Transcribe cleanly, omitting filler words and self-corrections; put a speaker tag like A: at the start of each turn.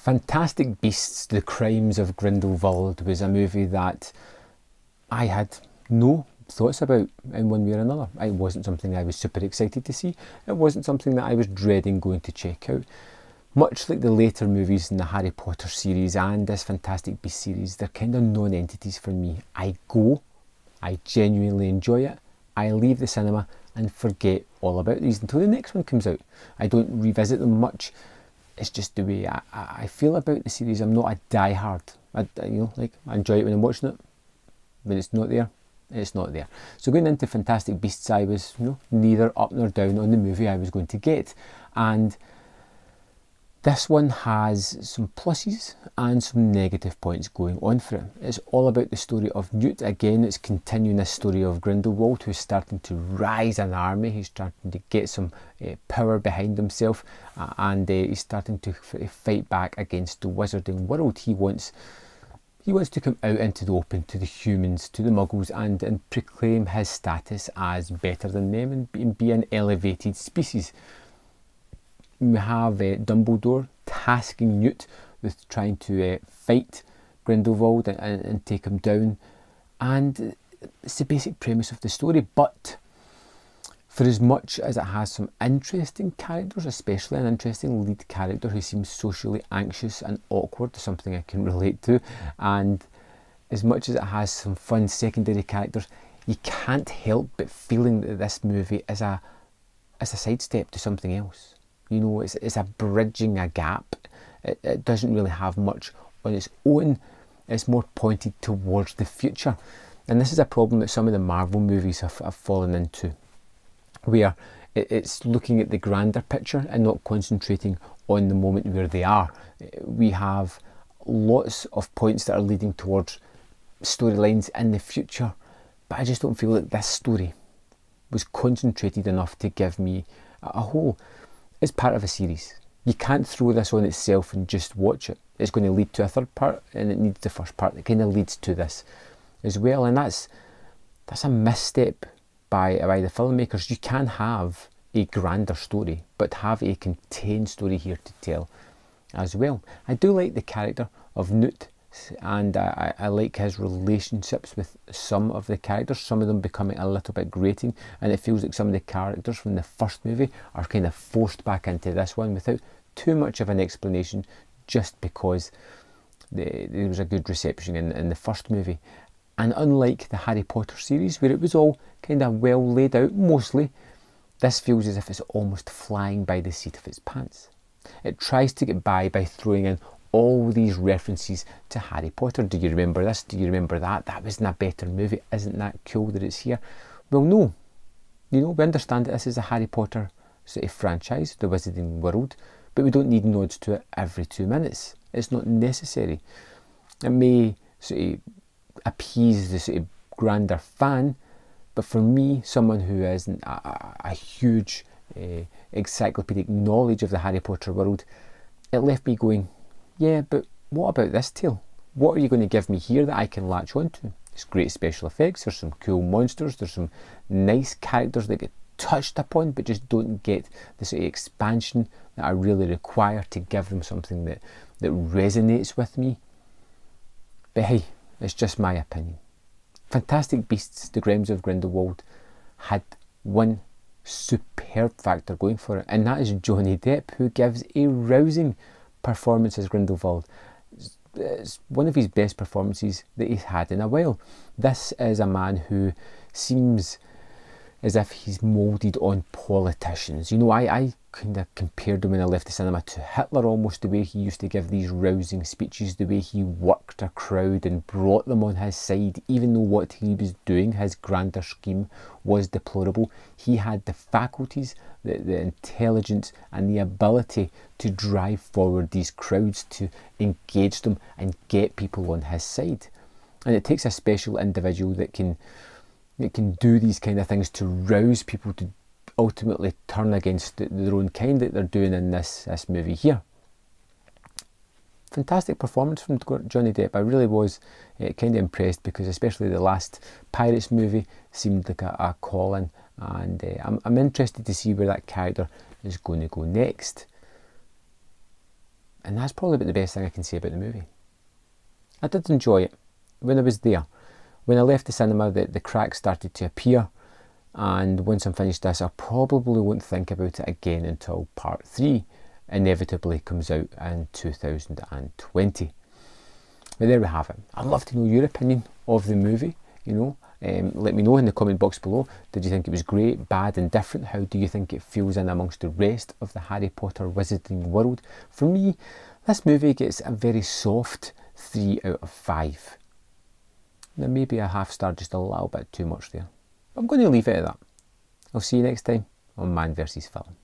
A: Fantastic Beasts: The Crimes of Grindelwald was a movie that I had no thoughts about in one way or another. It wasn't something I was super excited to see. It wasn't something that I was dreading going to check out. Much like the later movies in the Harry Potter series and this Fantastic Beasts series, they're kind of non-entities for me. I go, I genuinely enjoy it, I leave the cinema and forget all about these until the next one comes out. I don't revisit them much. It's just the way I feel about the series. I'm not a diehard. I enjoy it when I'm watching it. When it's not there, it's not there. So going into Fantastic Beasts, I was neither up nor down on the movie I was going to get. And this one has some pluses and some negative points going on for it. It's all about the story of Newt. Again, it's continuing this story of Grindelwald, who's starting to rise an army. He's starting to get some power behind himself, and he's starting to fight back against the wizarding world. He wants to come out into the open to the humans, to the muggles, and proclaim his status as better than them and be an elevated species. We have Dumbledore tasking Newt with trying to fight Grindelwald and take him down, and it's the basic premise of the story. But for as much as it has some interesting characters, especially an interesting lead character who seems socially anxious and awkward, something I can relate to, and as much as it has some fun secondary characters, you can't help but feeling that this movie is a sidestep to something else. It's a bridging a gap. It doesn't really have much on its own. It's more pointed towards the future. And this is a problem that some of the Marvel movies have fallen into, where it's looking at the grander picture and not concentrating on the moment where they are. We have lots of points that are leading towards storylines in the future, but I just don't feel that this story was concentrated enough to give me a whole. It's part of a series. You can't throw this on itself and just watch it. It's going to lead to a third part, and it needs the first part that kind of leads to this as well. And that's a misstep by the filmmakers. You can have a grander story, but have a contained story here to tell as well. I do like the character of Newt, and I like his relationships with some of the characters, some of them becoming a little bit grating, and it feels like some of the characters from the first movie are kind of forced back into this one without too much of an explanation, just because there was a good reception in the first movie. And unlike the Harry Potter series, where it was all kind of well laid out mostly, this feels as if it's almost flying by the seat of its pants. It tries to get by throwing in all these references to Harry Potter. Do you remember this? Do you remember that? That was in a better movie. Isn't that cool that it's here? Well, no. We understand that this is a Harry Potter sort of franchise, the Wizarding World, but we don't need nods to it every 2 minutes. It's not necessary. It may sort of appease the sort of grander fan, but for me, someone who isn't a huge encyclopedic knowledge of the Harry Potter world, it left me going, yeah, but what about this tale? What are you going to give me here that I can latch onto? It's great special effects, there's some cool monsters, there's some nice characters that get touched upon but just don't get the sort of expansion that I really require to give them something that resonates with me. But hey, it's just my opinion. Fantastic Beasts: The Crimes of Grindelwald had one superb factor going for it, and that is Johnny Depp, who gives a rousing performance as Grindelwald. It's one of his best performances that he's had in a while. This is a man who seems as if he's moulded on politicians. I kind of compared him when I left the cinema to Hitler almost, the way he used to give these rousing speeches, the way he worked a crowd and brought them on his side, even though what he was doing, his grander scheme, was deplorable. He had the faculties, the intelligence and the ability to drive forward these crowds, to engage them and get people on his side. And it takes a special individual that can do these kind of things to rouse people to ultimately turn against their own kind that they're doing in this movie here. Fantastic performance from Johnny Depp. I really was kind of impressed, because especially the last Pirates movie seemed like a calling, and I'm interested to see where that character is going to go next. And that's probably about the best thing I can say about the movie. I did enjoy it when I was there. When I left the cinema, the cracks started to appear, and once I'm finished this, I probably won't think about it again until part 3 inevitably comes out in 2020. But there we have it. I'd love to know your opinion of the movie, you know. Let me know in the comment box below. Did you think it was great, bad, indifferent? How do you think it feels in amongst the rest of the Harry Potter wizarding world? For me, this movie gets a very soft 3 out of 5. Now maybe a half star, just a little bit too much there. I'm going to leave it at that. I'll see you next time on Man vs Film.